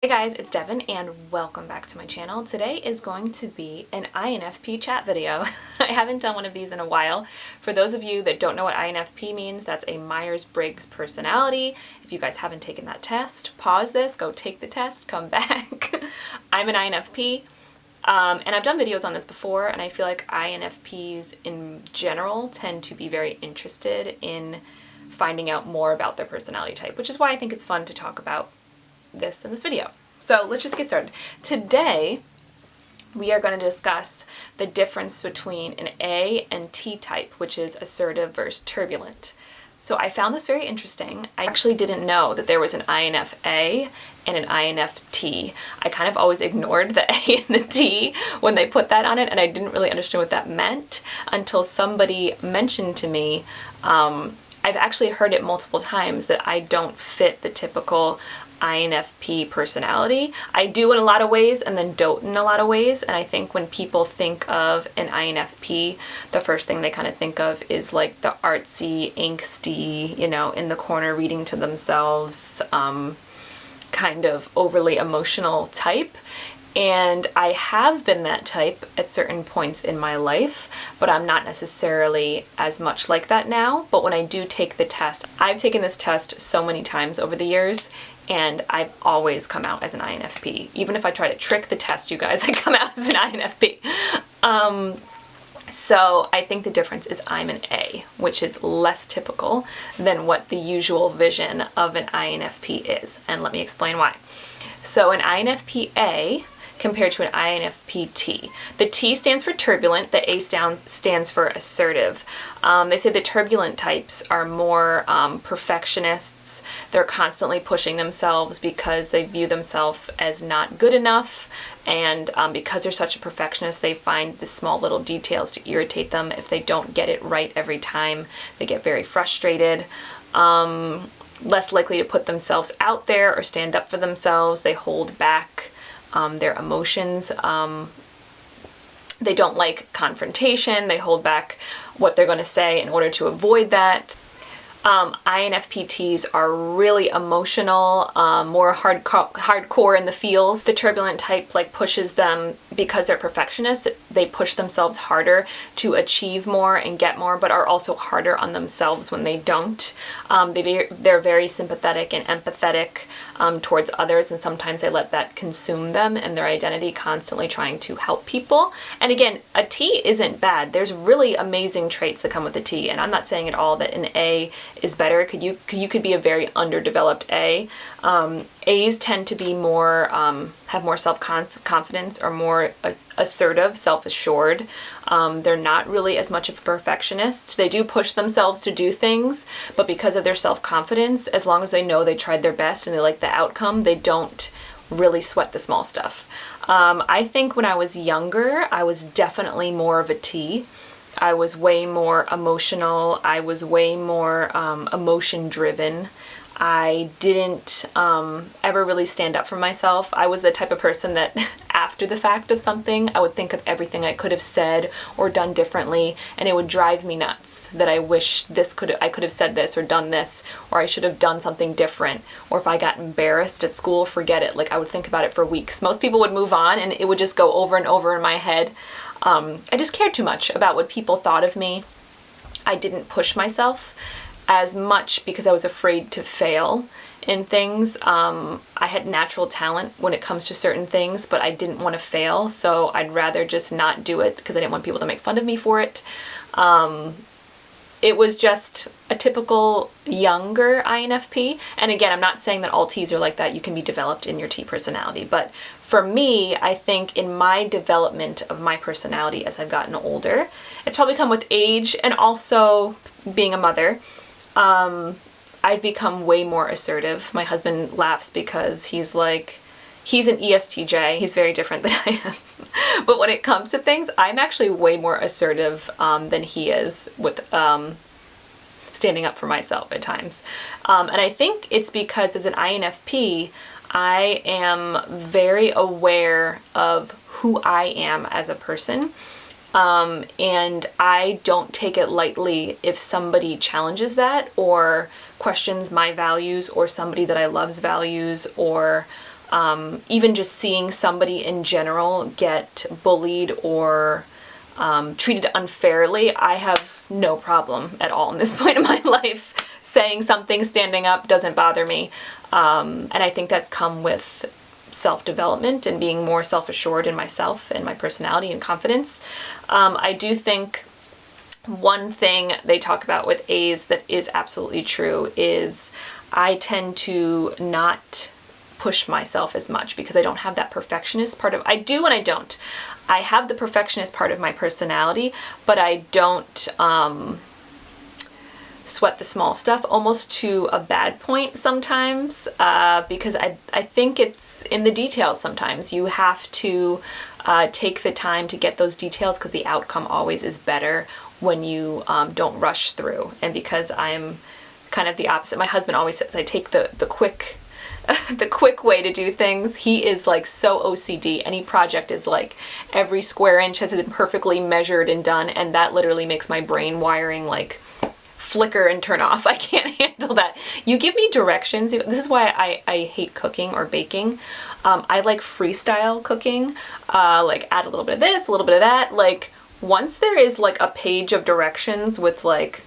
Hey guys, it's Devin and welcome back to my channel. Today is going to be an INFP chat video. I haven't done one of these in a while. For those of you that don't know what INFP means, that's a Myers-Briggs personality. If you guys haven't taken that test, pause this, go take the test, come back. I'm an INFP, and I've done videos on this before, and I feel like INFPs in general tend to be very interested in finding out more about their personality type, which is why I think it's fun to talk about this in this video. So let's just get started. Today we are going to discuss the difference between an A and T type, which is assertive versus turbulent. So I found this very interesting. I actually didn't know that there was an INFA and an INFT. I kind of always ignored the A and the T when they put that on it, and I didn't really understand what that meant until somebody mentioned to me. I've actually heard it multiple times that I don't fit the typical INFP personality. I do in a lot of ways and then don't in a lot of ways, and I think when people think of an INFP, the first thing they kind of think of is like the artsy, angsty, in the corner reading to themselves, kind of overly emotional type. And I have been that type at certain points in my life, but I'm not necessarily as much like that now. But when I do take the test, I've taken this test so many times over the years, and I've always come out as an INFP. Even if I try to trick the test, you guys, I come out as an INFP. So I think the difference is I'm an A, which is less typical than what the usual vision of an INFP is. And let me explain why. So an INFP-A compared to an INFP-T. The T stands for turbulent, the A stands for assertive. They say the turbulent types are more perfectionists. They're constantly pushing themselves because they view themselves as not good enough, and because they're such a perfectionist, they find the small little details to irritate them. If they don't get it right every time, they get very frustrated. Less likely to put themselves out there or stand up for themselves. They hold back their emotions. They don't like confrontation. They hold back what they're going to say in order to avoid that. INFPTs are really emotional, more hardcore in the feels. The turbulent type pushes them because they're perfectionists. They push themselves harder to achieve more and get more, but are also harder on themselves when they don't. They're very sympathetic and empathetic towards others, and sometimes they let that consume them and their identity, constantly trying to help people. And again, a T isn't bad. There's really amazing traits that come with a T, and I'm not saying at all that an A is better. You could be a very underdeveloped A. A's tend to be more, have more self-confidence, or more assertive, self-assured. They're not really as much of a perfectionist. They do push themselves to do things, but because of their self-confidence, as long as they know they tried their best and they like the outcome, they don't really sweat the small stuff. I think when I was younger, I was definitely more of a T. I was way more emotional. I was way more emotion-driven. I didn't ever really stand up for myself. I was the type of person that after the fact of something, I would think of everything I could have said or done differently, and it would drive me nuts that I wish I could have said this or done this, or I should have done something different. Or if I got embarrassed at school, forget it. I would think about it for weeks. Most people would move on, and it would just go over and over in my head. I just cared too much about what people thought of me. I didn't push myself as much because I was afraid to fail in things. I had natural talent when it comes to certain things, but I didn't want to fail, so I'd rather just not do it because I didn't want people to make fun of me for it. It was just a typical younger INFP. And again, I'm not saying that all T's are like that. You can be developed in your T personality. But for me, I think in my development of my personality as I've gotten older, it's probably come with age and also being a mother. I've become way more assertive. My husband laughs because he's an ESTJ. He's very different than I am. But when it comes to things, I'm actually way more assertive than he is with standing up for myself at times. And I think it's because as an INFP, I am very aware of who I am as a person. And I don't take it lightly if somebody challenges that or questions my values, or somebody that I love's values, or even just seeing somebody in general get bullied or treated unfairly, I have no problem at all in this point in my life. Saying something, standing up doesn't bother me. And I think that's come with self-development and being more self-assured in myself and my personality and confidence. I do think one thing they talk about with A's that is absolutely true is I tend to not push myself as much because I don't have that perfectionist part of, I do and I don't. I have the perfectionist part of my personality, but I don't sweat the small stuff, almost to a bad point sometimes, because I think it's in the details sometimes. You have to take the time to get those details because the outcome always is better when you don't rush through. And because I'm kind of the opposite, my husband always says I take the quick the quick way to do things. He is like so OCD. Any project is like every square inch has been perfectly measured and done, and that literally makes my brain wiring like flicker and turn off. I can't handle that. You give me directions. This is why I hate cooking or baking. I like freestyle cooking, like add a little bit of this, a little bit of that. Like once there is like a page of directions with like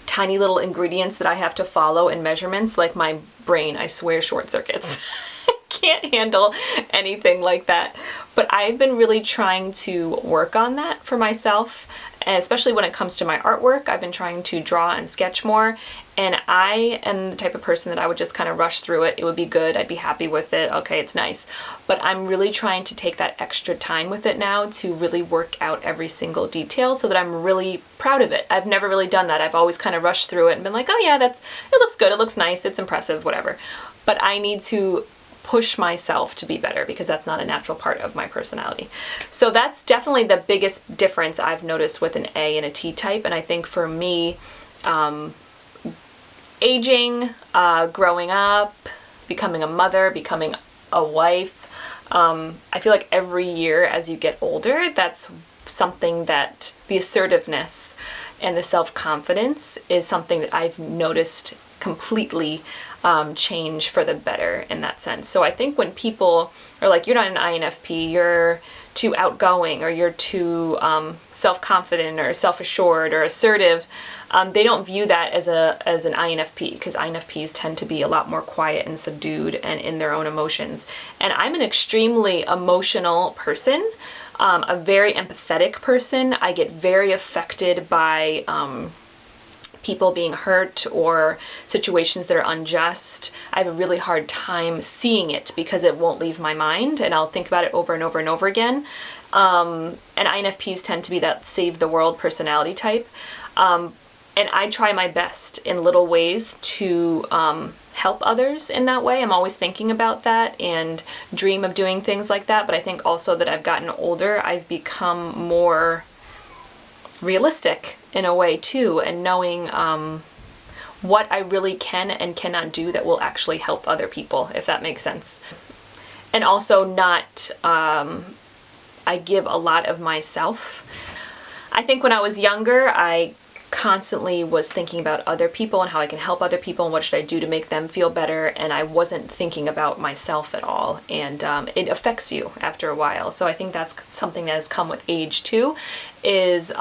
tiny little ingredients that I have to follow and measurements, like my brain, I swear, short circuits. I can't handle anything like that. But I've been really trying to work on that for myself, and especially when it comes to my artwork. I've been trying to draw and sketch more, and I am the type of person that I would just kind of rush through it. It would be good, I'd be happy with it, okay, it's nice. But I'm really trying to take that extra time with it now to really work out every single detail so that I'm really proud of it. I've never really done that. I've always kind of rushed through it and been like, oh yeah, it looks good, it looks nice, it's impressive, whatever. But I need to push myself to be better because that's not a natural part of my personality. So that's definitely the biggest difference I've noticed with an A and a T type. And I think for me, aging, growing up, becoming a mother, becoming a wife, I feel like every year as you get older, that's something that the assertiveness and the self-confidence is something that I've noticed completely change for the better in that sense. So I think when people are like, you're not an INFP, you're too outgoing, or you're too self-confident or self-assured or assertive, they don't view that as an INFP, because INFPs tend to be a lot more quiet and subdued and in their own emotions. And I'm an extremely emotional person, a very empathetic person. I get very affected by people being hurt or situations that are unjust. I have a really hard time seeing it because it won't leave my mind, and I'll think about it over and over and over again. And INFPs tend to be that save the world personality type. And I try my best in little ways to help others in that way. I'm always thinking about that and dream of doing things like that. But I think also that I've gotten older, I've become more realistic in a way too, and knowing what I really can and cannot do that will actually help other people, if that makes sense. And also not, I give a lot of myself. I think when I was younger, I constantly was thinking about other people and how I can help other people and what should I do to make them feel better, and I wasn't thinking about myself at all, and it affects you after a while. So I think that's something that has come with age too, is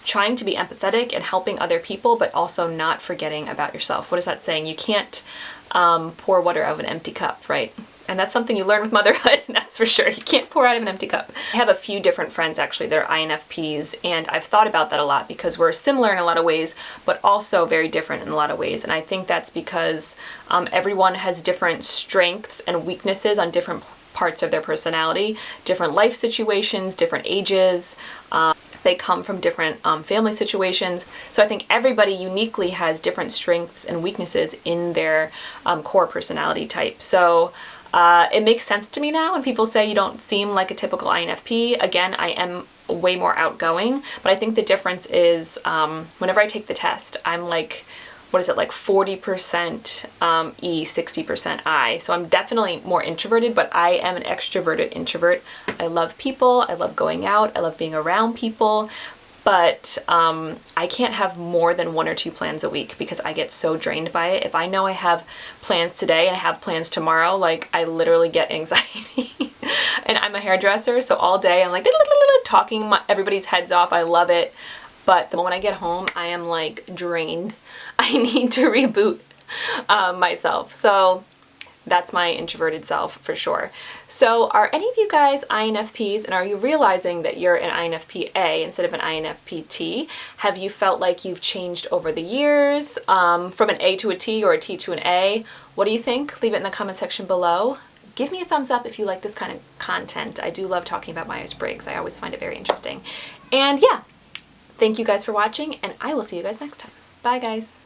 trying to be empathetic and helping other people, but also not forgetting about yourself. What is that saying? You can't pour water out of an empty cup, right? And that's something you learn with motherhood, that's for sure. You can't pour out of an empty cup. I have a few different friends actually that are INFPs, and I've thought about that a lot because we're similar in a lot of ways, but also very different in a lot of ways. And I think that's because everyone has different strengths and weaknesses on different parts of their personality, different life situations, different ages. They come from different family situations. So I think everybody uniquely has different strengths and weaknesses in their core personality type. So it makes sense to me now when people say you don't seem like a typical INFP. Again, I am way more outgoing, but I think the difference is whenever I take the test, I'm like, what is it, like 40% E, 60% I. So I'm definitely more introverted, but I am an extroverted introvert. I love people, I love going out, I love being around people, but I can't have more than 1 or 2 plans a week because I get so drained by it. If I know I have plans today and I have plans tomorrow, like I literally get anxiety. And I'm a hairdresser, so all day I'm like talking everybody's heads off. I love it. But the moment I get home, I am like drained. I need to reboot myself. So that's my introverted self for sure. So are any of you guys INFPs, and are you realizing that you're an INFP-a instead of an INFP-t? Have you felt like you've changed over the years from an A to a T or a T to an A? What do you think? Leave it in the comment section below. Give me a thumbs up if you like this kind of content. I do love talking about Myers-Briggs. I always find it very interesting. And yeah, thank you guys for watching, and I will see you guys next time. Bye guys.